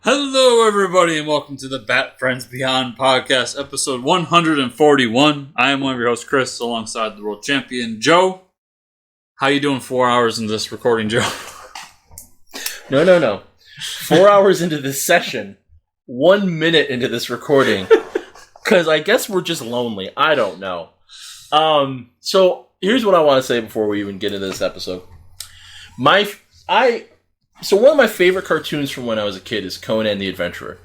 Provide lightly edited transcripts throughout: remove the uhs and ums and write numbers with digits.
Hello, everybody, and welcome to the Bat Friends Beyond podcast, episode 141. I am one of your hosts, Chris, alongside the world champion, Joe. How you doing 4 hours into this recording, Joe? No. 4 hours into this session, 1 minute into this recording, because I guess we're just lonely. I don't know. So here's what I want to say before we even get into this episode. So one of my favorite cartoons from when I was a kid is Conan the Adventurer.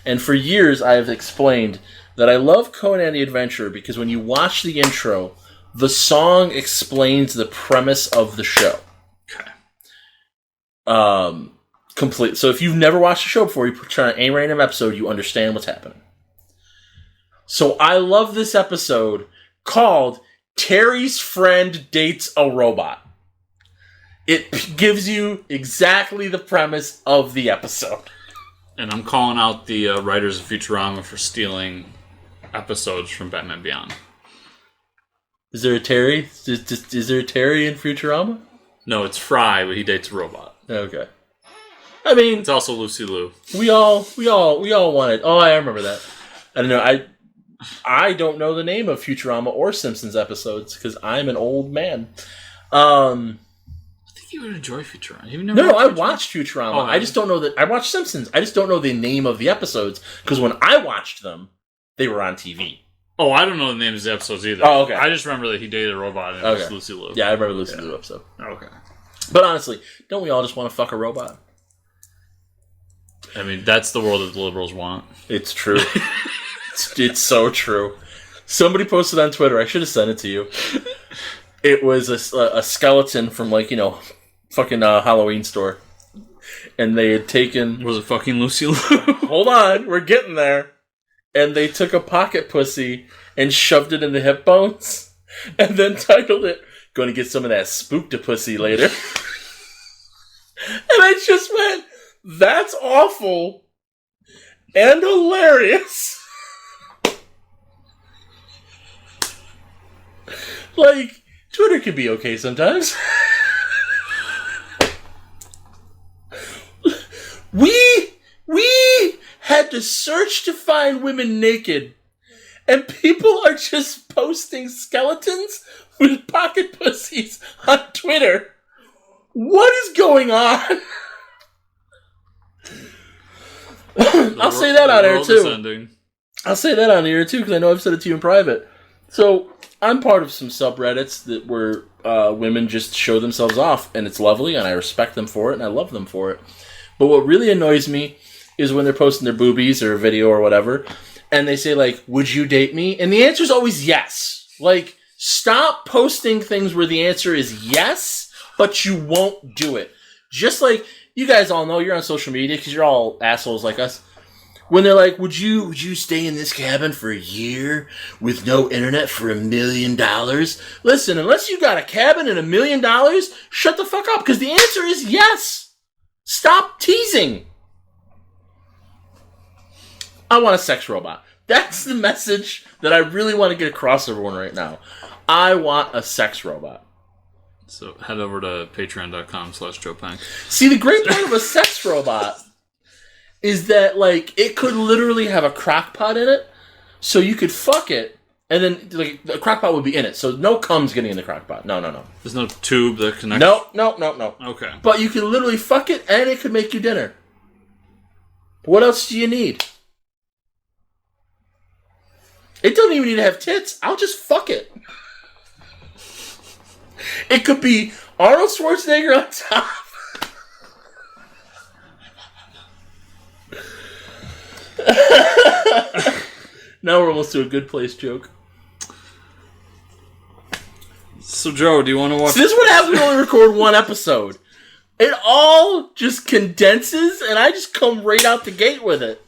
And for years I have explained that I love Conan the Adventurer because when you watch the intro, the song explains the premise of the show. Okay. Complete. So if you've never watched the show before, you try any random episode, you understand what's happening. So I love this episode called Terry's Friend Dates a Robot. It gives you exactly the premise of the episode. And I'm calling out the writers of Futurama for stealing episodes from Batman Beyond. Is there a Terry? Is there a Terry in Futurama? No, it's Fry, but he dates a robot. Okay. I mean, it's also Lucy Liu. We all wanted. Oh, I remember that. I don't know. I don't know the name of Futurama or Simpsons episodes because I'm an old man. I think you would enjoy Futurama. No, I watched Futurama. Oh, I just don't know that. I watched Simpsons. I just don't know the name of the episodes because when I watched them, they were on TV. Oh, I don't know the names of the episodes either. Oh, okay. I just remember that he dated a robot and it was Lucy Liu. Yeah, I remember Lucy Liu episode. Okay. But honestly, don't we all just want to fuck a robot? I mean, that's the world that the liberals want. It's true. It's so true. Somebody posted on Twitter. I should have sent it to you. It was a skeleton from, fucking Halloween store. And they had taken... Was it fucking Lucy Liu? Hold on, we're getting there. And they took a pocket pussy and shoved it in the hip bones. And then titled it, "Going to get some of that spooked-a-pussy later." And I just went, that's awful. And hilarious. Twitter can be okay sometimes. We had to search to find women naked, and people are just posting skeletons with pocket pussies on Twitter. What is going on? I'll say that on air too. I'll say that on air too because I know I've said it to you in private. So I'm part of some subreddits that where women just show themselves off, and it's lovely, and I respect them for it, and I love them for it. But what really annoys me is when they're posting their boobies or a video or whatever, and they say, would you date me? And the answer is always yes. Stop posting things where the answer is yes, but you won't do it. Just like, you guys all know, you're on social media because you're all assholes like us. When they're like, would you stay in this cabin for a year with no internet for $1 million? Listen, unless you got a cabin and $1 million, shut the fuck up, because the answer is yes. Stop teasing. I want a sex robot. That's the message that I really want to get across to everyone right now. I want a sex robot. So head over to patreon.com/JoePank. See, the great part of a sex robot is that, it could literally have a crock pot in it, so you could fuck it, and then, the crock pot would be in it, so no cum's getting in the crock pot. No. There's no tube that connects? No. Okay. But you can literally fuck it, and it could make you dinner. What else do you need? It doesn't even need to have tits. I'll just fuck it. It could be Arnold Schwarzenegger on top. Now we're almost to a good place joke. So, Joe, do you want to watch... So this is what happens when we only record one episode. It all just condenses, and I just come right out the gate with it.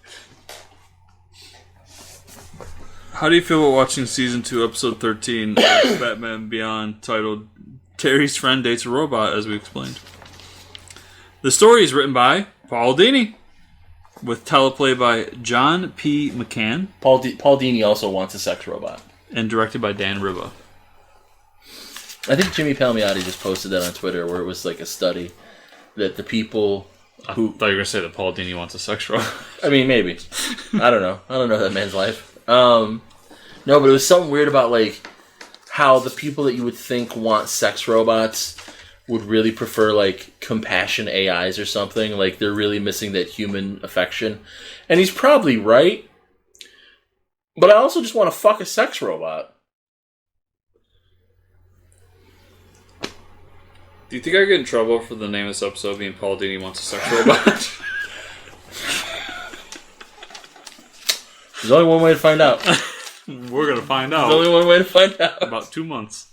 How do you feel about watching Season 2, Episode 13 of Batman Beyond, titled Terry's Friend Dates a Robot, as we explained? The story is written by Paul Dini, with teleplay by John P. McCann. Paul Dini also wants a sex robot. And directed by Dan Riba. I think Jimmy Palmiotti just posted that on Twitter, where it was like a study that the people I thought you were going to say that Paul Dini wants a sex robot. I mean, maybe. I don't know. I don't know that man's life. No, but it was something weird about, like, how the people that you would think want sex robots would really prefer, like, compassion AIs or something. Like, they're really missing that human affection. And he's probably right. But I also just want to fuck a sex robot. Do you think I get in trouble for the name of this episode being Paul Dini wants a sex robot? There's only one way to find out. We're going to find out. There's only one way to find out. About 2 months.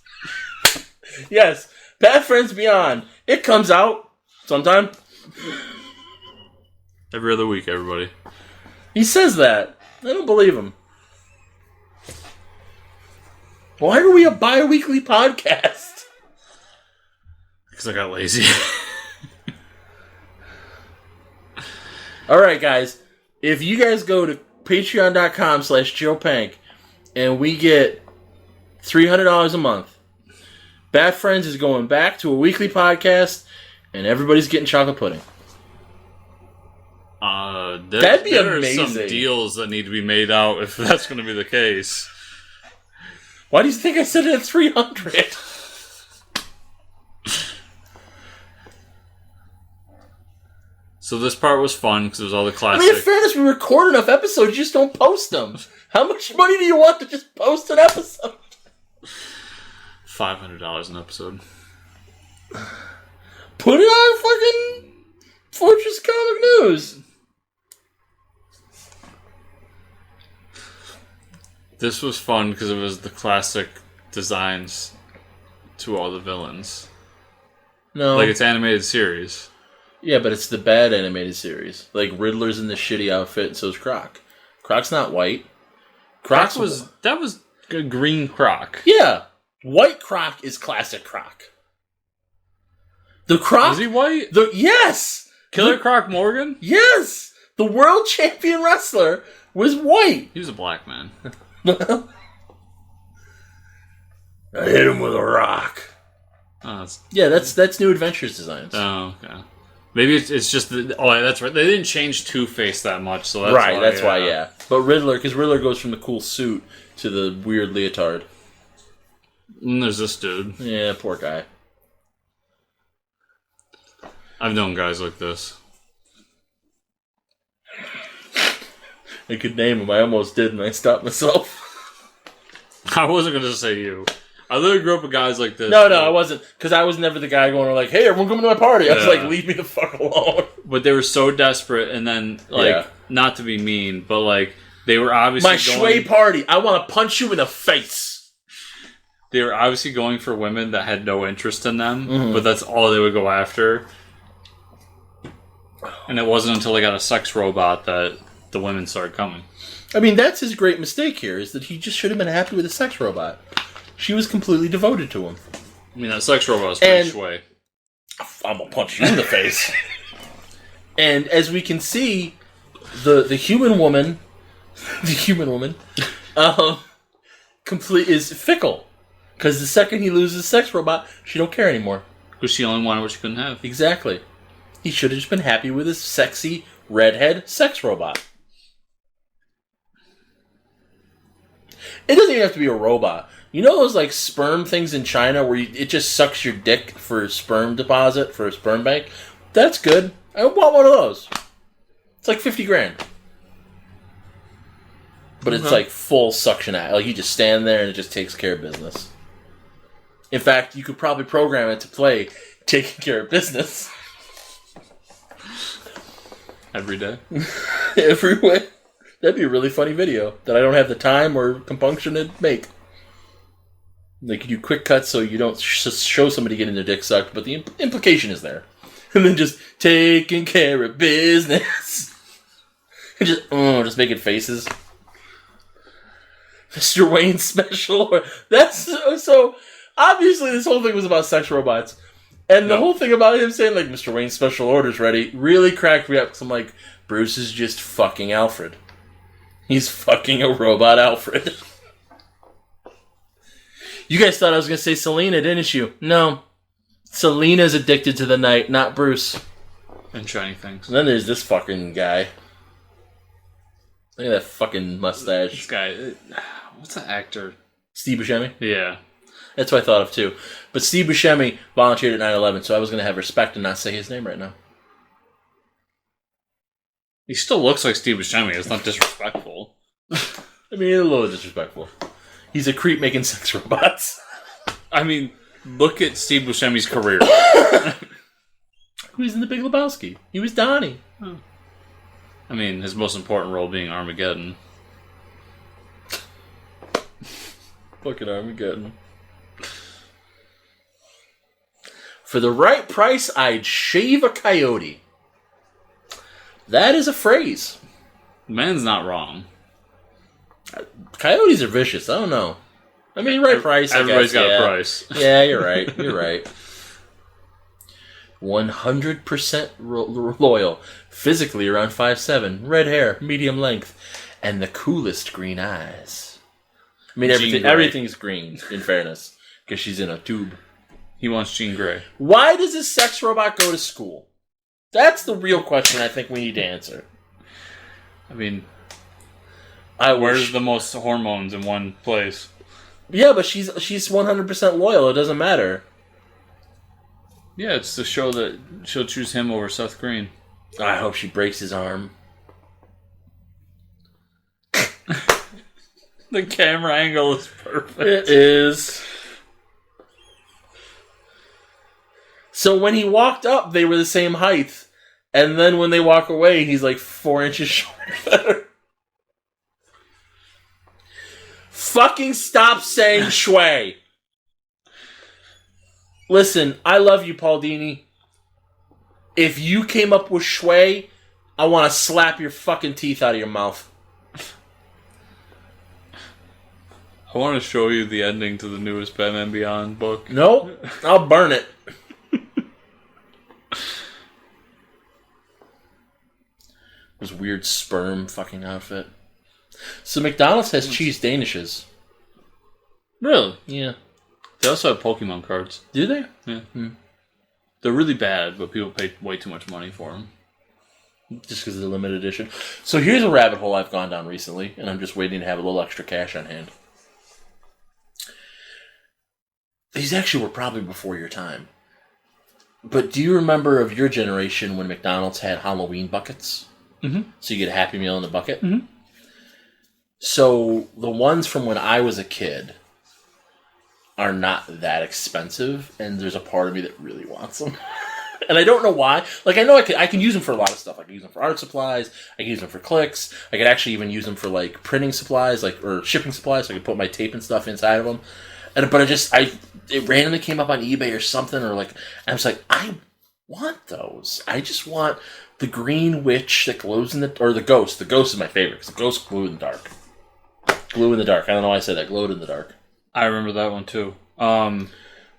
Yes. Bad Friends Beyond. It comes out sometime. Every other week, everybody. He says that. I don't believe him. Why are we a bi-weekly podcast? Because I got lazy. Alright, guys. If you guys go to patreon.com/JoePank and we get $300 a month, Bad Friends is going back to a weekly podcast and everybody's getting chocolate pudding. That'd be amazing. There are some deals that need to be made out if that's going to be the case. Why do you think I said it at 300? So this part was fun because it was all the classic. I mean, in fairness, we record enough episodes, you just don't post them. How much money do you want to just post an episode? $500 an episode. Put it on fucking Fortress Comic News. This was fun because it was the classic designs to all the villains. No. Like it's animated series. Yeah, but it's the bad animated series. Like Riddler's in the shitty outfit, and so's Croc. Croc's not white. That was a green Croc. Yeah. White Croc is classic Croc. The Croc... Is he white? Yes! Killer Croc Morgan? Yes! The world champion wrestler was white. He was a black man. I hit him with a rock. Oh, that's New Adventures Designs. Oh, okay. Maybe it's just... that's right. They didn't change Two-Face that much, so that's right, why. That's why, yeah. But Riddler, because Riddler goes from the cool suit to the weird leotard. And there's this dude. Yeah, poor guy. I've known guys like this. I could name him. I almost did, and I stopped myself. I wasn't going to say you. I literally grew up with guys like this. No, I wasn't. Because I was never the guy going like, hey, everyone come to my party. I was like, leave me the fuck alone. But they were so desperate, and then, not to be mean, but, like, they were obviously my Shui party. I want to punch you in the face. They were obviously going for women that had no interest in them, but that's all they would go after. And it wasn't until they got a sex robot that the women started coming. I mean, that's his great mistake here, is that he just should have been happy with a sex robot. She was completely devoted to him. I mean, that sex robot was pretty Shui. I'm going to punch you in the face. And as we can see, the human woman, is fickle. Because the second he loses sex robot, she don't care anymore. Because she only wanted what she couldn't have. Exactly. He should have just been happy with his sexy redhead sex robot. It doesn't even have to be a robot. You know those like sperm things in China where it just sucks your dick for a sperm deposit, for a sperm bank? That's good. I want one of those. It's like $50,000. But it's like full suction act. Like you just stand there and it just takes care of business. In fact, you could probably program it to play taking care of business. Every day? Every way. That'd be a really funny video that I don't have the time or compunction to make. Like you do quick cuts so you don't show somebody getting their dick sucked, but the implication is there. And then just taking care of business. And just making faces. Mr. Wayne special. That's so obviously this whole thing was about sex robots. And the whole thing about him saying like Mr. Wayne's special order's ready really cracked me up because I'm like, Bruce is just fucking Alfred. He's fucking a robot Alfred. You guys thought I was going to say Selena, didn't you? No. Selena's addicted to the night, not Bruce. And shiny things. And then there's this fucking guy. Look at that fucking mustache. This guy, what's that actor? Steve Buscemi? Yeah. That's what I thought of too. But Steve Buscemi volunteered at 9/11, so I was going to have respect and not say his name right now. He still looks like Steve Buscemi. It's not disrespectful. I mean, a little disrespectful. He's a creep making sex robots. I mean, look at Steve Buscemi's career. He was in The Big Lebowski. He was Donnie. Oh. I mean, his most important role being Armageddon. Fucking Armageddon. For the right price, I'd shave a coyote. That is a phrase. The man's not wrong. Coyotes are vicious. I don't know. I mean, right price. Everybody's got a price. Yeah, you're right. You're right. 100% loyal. Physically around 5'7", red hair, medium length, and the coolest green eyes. I mean, everything's green, in fairness, because she's in a tube. He wants Jean Grey. Why does this sex robot go to school? That's the real question I think we need to answer. I mean, where's the most hormones in one place? Yeah, but she's 100% loyal. It doesn't matter. Yeah, it's to show that she'll choose him over Seth Green. I hope she breaks his arm. The camera angle is perfect. It is. So when he walked up, they were the same height. And then when they walk away, he's like 4 inches shorter than her. Fucking stop saying Shui. Listen, I love you, Paul Dini. If you came up with Shui, I want to slap your fucking teeth out of your mouth. I want to show you the ending to the newest Batman Beyond book. Nope, I'll burn it. This weird sperm fucking outfit. So McDonald's has cheese danishes. Really? Yeah. They also have Pokemon cards. Do they? Yeah. They're really bad, but people pay way too much money for them. Just because of the limited edition. So here's a rabbit hole I've gone down recently, and I'm just waiting to have a little extra cash on hand. These actually were probably before your time. But do you remember of your generation when McDonald's had Halloween buckets? Mm-hmm. So you get a Happy Meal in the bucket? Mm-hmm. So the ones from when I was a kid are not that expensive, and there's a part of me that really wants them. And I don't know why. Like, I know I can use them for a lot of stuff. I can use them for art supplies. I can use them for clicks. I could actually even use them for, like, printing supplies, or shipping supplies, so I could put my tape and stuff inside of them. But it randomly came up on eBay or something, and I was like, I want those. I just want the green witch that glows in or the ghost. The ghost is my favorite, because the ghost glue in the dark. Glue in the dark. I don't know why I said that. Glowed in the dark. I remember that one, too.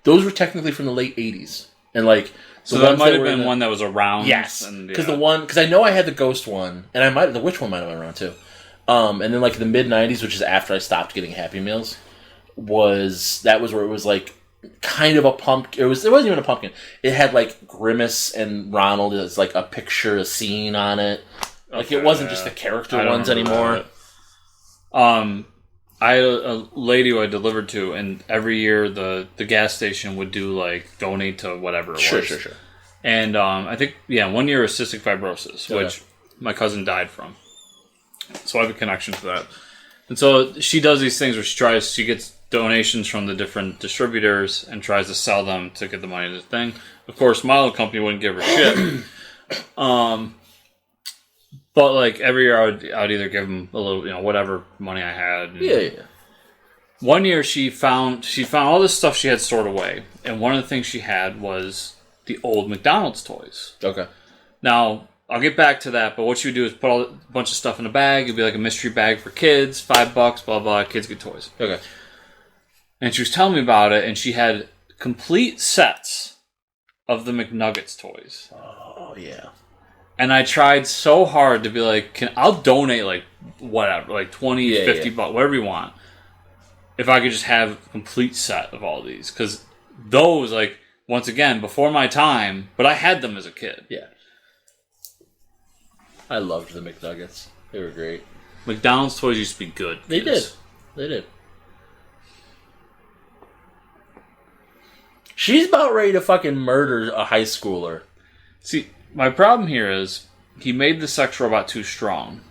Those were technically from the late 80s. And, like... So that might have been one that was around. Yes. Because I know I had the ghost one, and the witch one might have been around, too. And then, like, the mid-90s, which is after I stopped getting Happy Meals, that was where it was, like, kind of a pumpkin. It wasn't even a pumpkin. It had, like, Grimace and Ronald as, like, a picture, a scene on it. Like, okay, it wasn't just the character ones anymore. I had a lady who I delivered to, and every year the gas station would do, like, donate to whatever it was. Sure. And I think, 1 year was cystic fibrosis, which my cousin died from. So I have a connection to that. And so she does these things where she gets donations from the different distributors and tries to sell them to get the money to the thing. Of course, my old company wouldn't give her shit. But, like, every year I would either give them a little, whatever money I had. Yeah. One year she found all this stuff she had stored away. And one of the things she had was the old McDonald's toys. Okay. Now, I'll get back to that, but what she would do is put a bunch of stuff in a bag. It'd be like a mystery bag for kids, $5, blah, blah, kids get toys. Okay. And she was telling me about it, and she had complete sets of the McNuggets toys. Oh, yeah. And I tried so hard to be like, I'll donate, like, whatever, like 20, 50 bucks, whatever you want, if I could just have a complete set of all these. Because those, like, once again, before my time, but I had them as a kid. Yeah. I loved the McNuggets. They were great. McDonald's toys used to be good. They did. They did. She's about ready to fucking murder a high schooler. See, my problem here is he made the sex robot too strong.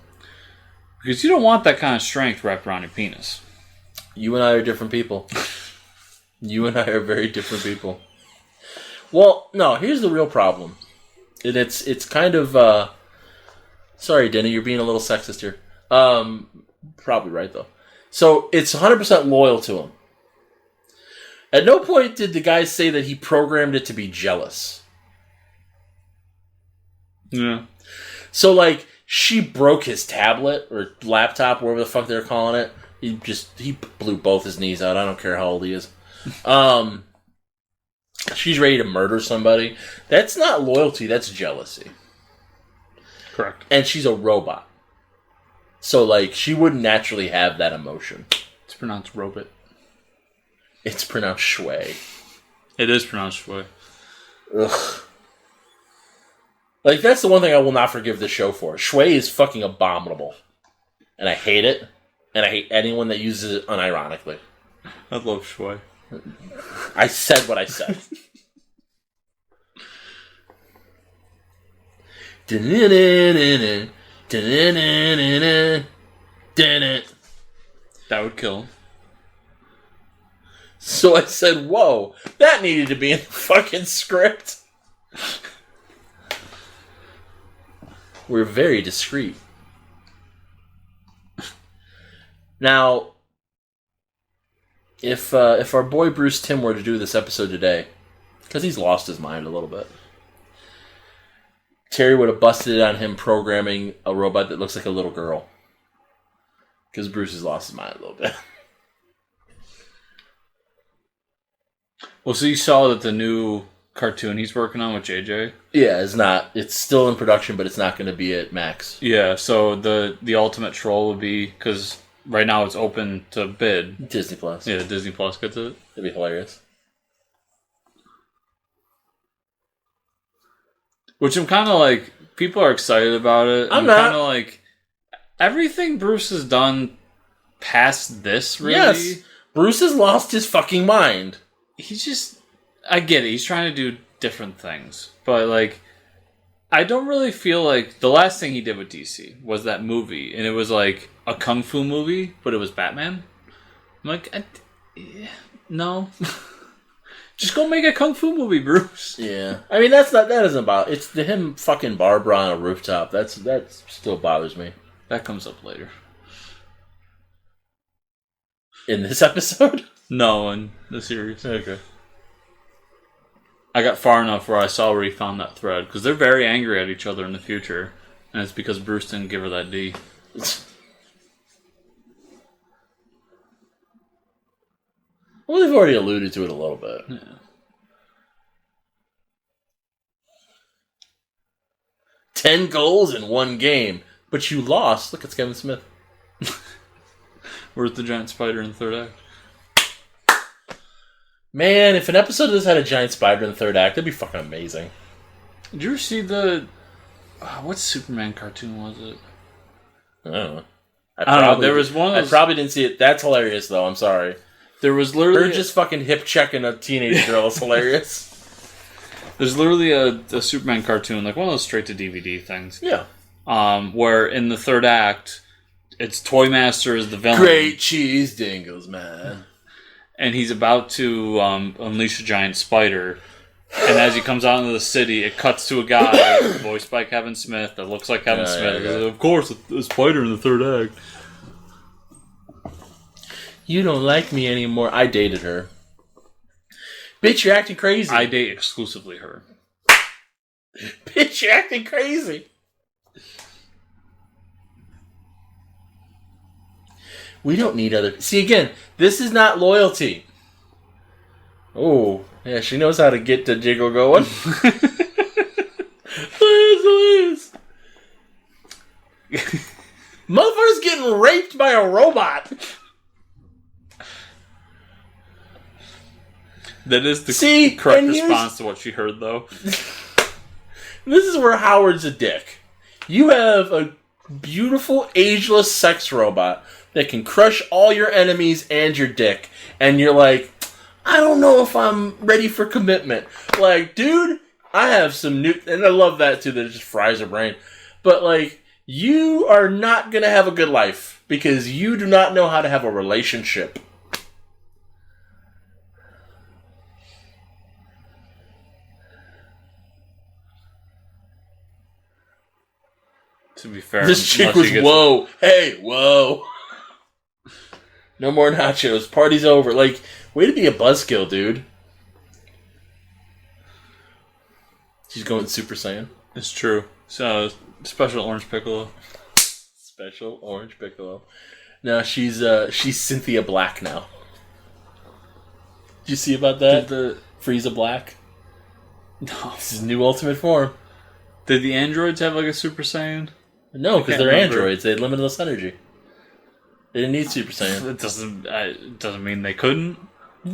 Because you don't want that kind of strength wrapped around your penis. You and I are different people. You and I are very different people. Well, no, here's the real problem. And it's kind of... Sorry, Dini, you're being a little sexist here. Probably right, though. So, it's 100% loyal to him. At no point did the guy say that he programmed it to be jealous. Yeah. So, like, she broke his tablet or laptop, whatever the fuck they're calling it. He blew both his knees out. I don't care how old he is. She's ready to murder somebody. That's not loyalty, that's jealousy. Correct. And she's a robot. So, like, she wouldn't naturally have that emotion. It's pronounced robot. It's pronounced shui. It is pronounced shui. Ugh. Like, that's the one thing I will not forgive this show for. Shui is fucking abominable. And I hate it. And I hate anyone that uses it unironically. I love shui. I said what I said. That would kill him. So I said, whoa, that needed to be in the fucking script. We're very discreet. Now, if our boy Bruce Timm were to do this episode today, because he's lost his mind a little bit, Terry would have busted it on him programming a robot that looks like a little girl. Because Bruce has lost his mind a little bit. Well, so you saw that the new cartoon he's working on with JJ? Yeah, it's still in production, but it's not going to be at Max. Yeah, so the ultimate troll would be, because right now it's open to bid. Disney Plus. Yeah, Disney Plus gets it. It'd be hilarious. Which I'm kind of like, people are excited about it. I'm not. kind of like, everything Bruce has done past this, really. Yes, Bruce has lost his fucking mind. He's just, I get it, he's trying to do different things. But, like, I don't really feel like, the last thing he did with DC was that movie. And it was like a kung fu movie, but it was Batman. I'm like, no. Just go make a kung fu movie, Bruce. Yeah. I mean, that isn't about, it's him fucking Barbara on a rooftop. That still bothers me. That comes up later. In this episode? No, in the series. Okay. I got far enough where I saw where he found that thread. Because they're very angry at each other in the future. And it's because Bruce didn't give her that D. Well, they've already alluded to it a little bit. Yeah. 10 goals in one game. But you lost. Look, it's Kevin Smith. Where's the giant spider in the third act? Man, if an episode of this had a giant spider in the third act, that'd be fucking amazing. Did you ever see the... what Superman cartoon was it? I don't know. I don't know. There was one of those... I probably didn't see it. That's hilarious, though. I'm sorry. There was literally... Her just fucking hip-checking a teenage girl is hilarious. There's literally a Superman cartoon, like one of those straight-to-DVD things. Yeah. Where in the third act, it's Toymaster is the villain. Great cheese dingles, man. And he's about to unleash a giant spider. And as he comes out into the city, it cuts to a guy voiced by Kevin Smith that looks like Kevin Smith. Yeah. Of course, a spider in the third act. You don't like me anymore. I dated her. Bitch, you're acting crazy. I date exclusively her. Bitch, you're acting crazy. We don't need other... See, again, this is not loyalty. Oh, yeah, she knows how to get the jiggle going. Liz. Motherfucker's getting raped by a robot. That is the correct response to what she heard, though. This is where Howard's a dick. You have a beautiful, ageless sex robot that can crush all your enemies and your dick. And you're like, I don't know if I'm ready for commitment. Like, dude, I have some new... And I love that, too, that it just fries your brain. But, like, you are not going to have a good life because you do not know how to have a relationship. To be fair, this chick was, whoa, hey, whoa. No more nachos. Party's over. Like, way to be a buzzkill, dude. She's going Super Saiyan. It's true. So, special orange piccolo. Special orange piccolo. Now she's Cynthia Black now. Did you see about that? The Frieza Black? No. This is new ultimate form. Did the androids have like a Super Saiyan? No, because they're androids. They had limitless energy. They didn't need Super Saiyan. It doesn't mean they couldn't.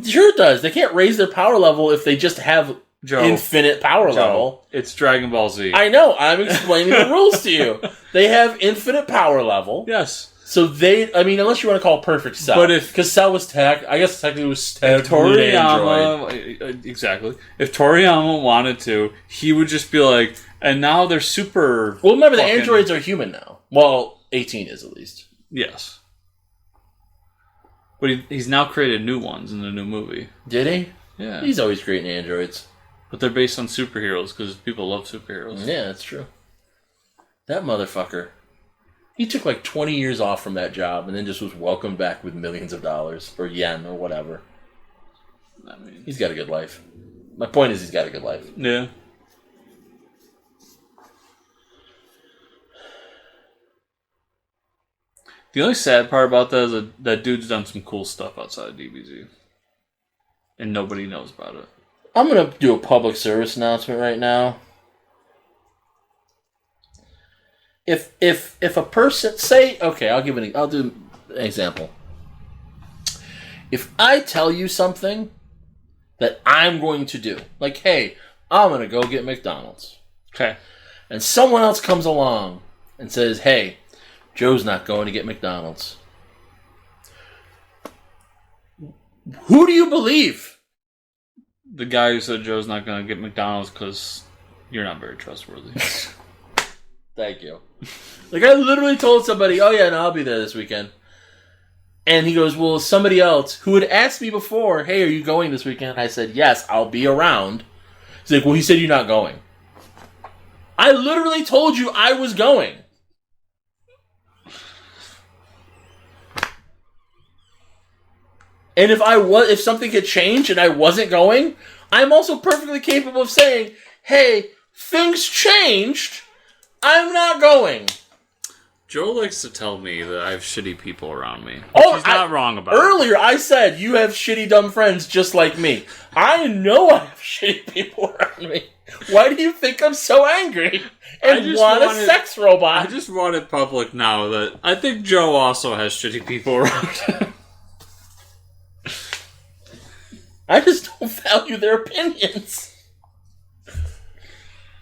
Sure it does. They can't raise their power level if they just have infinite power level. It's Dragon Ball Z. I know. I'm explaining the rules to you. They have infinite power level. Yes. So unless you want to call perfect Cell. But because Cell was I guess technically it was Toriyama, exactly. If Toriyama wanted to, he would just be like, and now they're super... Well, remember, the androids are human now. Well, 18 is at least. Yes. But he's now created new ones in the new movie. Did he? Yeah. He's always creating androids. But they're based on superheroes, because people love superheroes. Yeah, that's true. That motherfucker. He took like 20 years off from that job, and then just was welcomed back with millions of dollars, or yen, or whatever. I mean... He's got a good life. My point is he's got a good life. Yeah. The only sad part about that is that dude's done some cool stuff outside of DBZ. And nobody knows about it. I'm going to do a public service announcement right now. If a person... Say... Okay, I'll do an example. If I tell you something that I'm going to do, like, hey, I'm going to go get McDonald's. Okay. And someone else comes along and says, hey... Joe's not going to get McDonald's. Who do you believe? The guy who said Joe's not going to get McDonald's because you're not very trustworthy. Thank you. Like, I literally told somebody, oh yeah, no, I'll be there this weekend. And he goes, well, somebody else who had asked me before, hey, are you going this weekend? I said, yes, I'll be around. He's like, well, he said you're not going. I literally told you I was going. And if something had changed and I wasn't going, I'm also perfectly capable of saying, hey, things changed. I'm not going. Joe likes to tell me that I have shitty people around me. Oh, he's not wrong about earlier, I said you have shitty, dumb friends just like me. I know I have shitty people around me. Why do you think I'm so angry and want a sex robot? I just want it public now that I think Joe also has shitty people around him. I just don't value their opinions.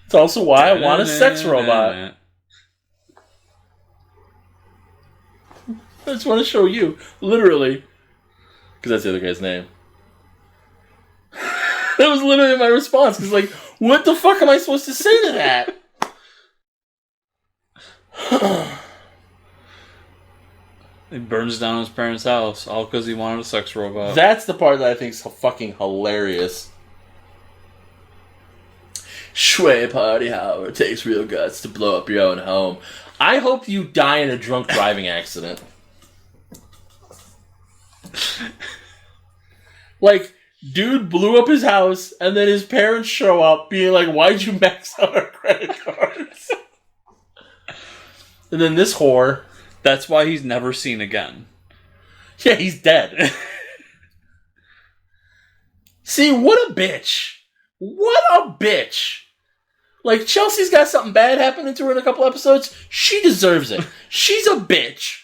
It's also why I want a sex robot. I just want to show you, literally, because that's the other guy's name. That was literally my response. Because, like, what the fuck am I supposed to say to that? He burns down his parents' house, all because he wanted a sex robot. That's the part that I think is fucking hilarious. Shui party, however, it takes real guts to blow up your own home. I hope you die in a drunk driving accident. Like, dude blew up his house, and then his parents show up being like, why'd you max out our credit cards? And then this whore... That's why he's never seen again. Yeah, he's dead. See, what a bitch. What a bitch. Like, Chelsea's got something bad happening to her in a couple episodes. She deserves it. She's a bitch.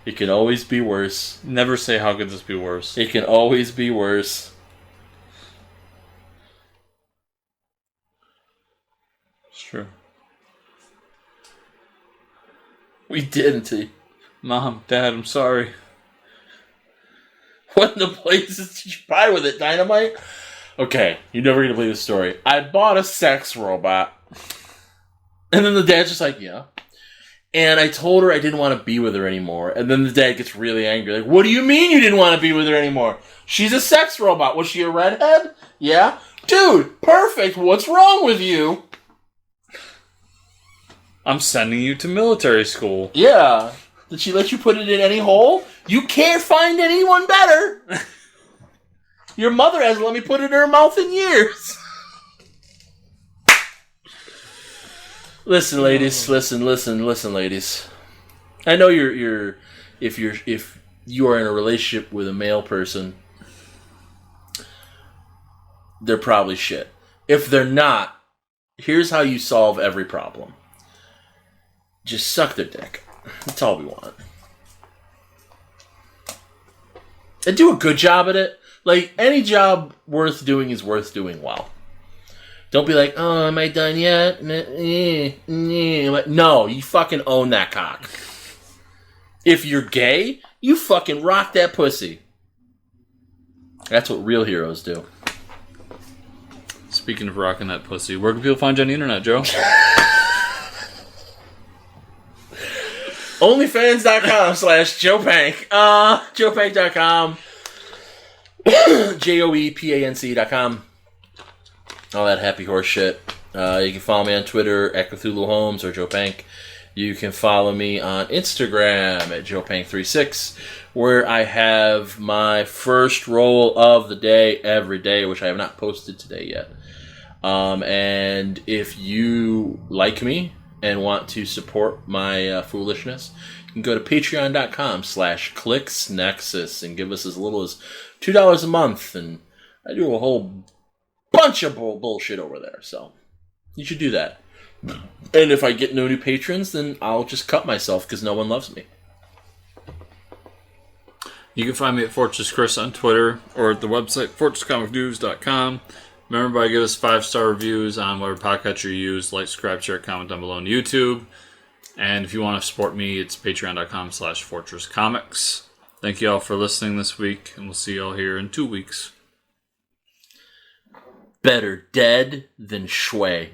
It can always be worse. Never say, how could this be worse? It can always be worse. Sure. We didn't. Mom, Dad, I'm sorry. What in the places did you buy with it? Dynamite? Okay, you're never going to believe this story. I bought a sex robot. And then the dad's just like, yeah. And I told her I didn't want to be with her anymore. And then the dad gets really angry. Like, what do you mean you didn't want to be with her anymore? She's a sex robot. Was she a redhead? Yeah. Dude, perfect. What's wrong with you? I'm sending you to military school. Yeah. Did she let you put it in any hole? You can't find anyone better. Your mother hasn't let me put it in her mouth in years. Listen, ladies. Listen, ladies. I know if you are in a relationship with a male person, they're probably shit. If they're not, here's how you solve every problem. Just suck their dick. That's all we want. And do a good job at it. Like, any job worth doing is worth doing well. Don't be like, oh, am I done yet? No, you fucking own that cock. If you're gay, you fucking rock that pussy. That's what real heroes do. Speaking of rocking that pussy, where can people find you on the internet, Joe? Onlyfans.com/JoePank. JoePank.com. JoePanc.com. All that happy horse shit. You can follow me on Twitter at Cthulhu Holmes or Joe Pank. You can follow me on Instagram at JoePank36, where I have my first roll of the day every day, which I have not posted today yet. And if you like me and want to support my foolishness, you can go to patreon.com/ClicksNexus and give us as little as $2 a month. And I do a whole bunch of bullshit over there, so you should do that. And if I get no new patrons, then I'll just cut myself because no one loves me. You can find me at Fortress Chris on Twitter or at the website fortresscomicnews.com. Remember, give us 5-star reviews on whatever podcast you use. Like, subscribe, share, comment down below on YouTube. And if you want to support me, it's patreon.com/fortresscomics. Thank you all for listening this week, and we'll see you all here in 2 weeks. Better dead than Shui.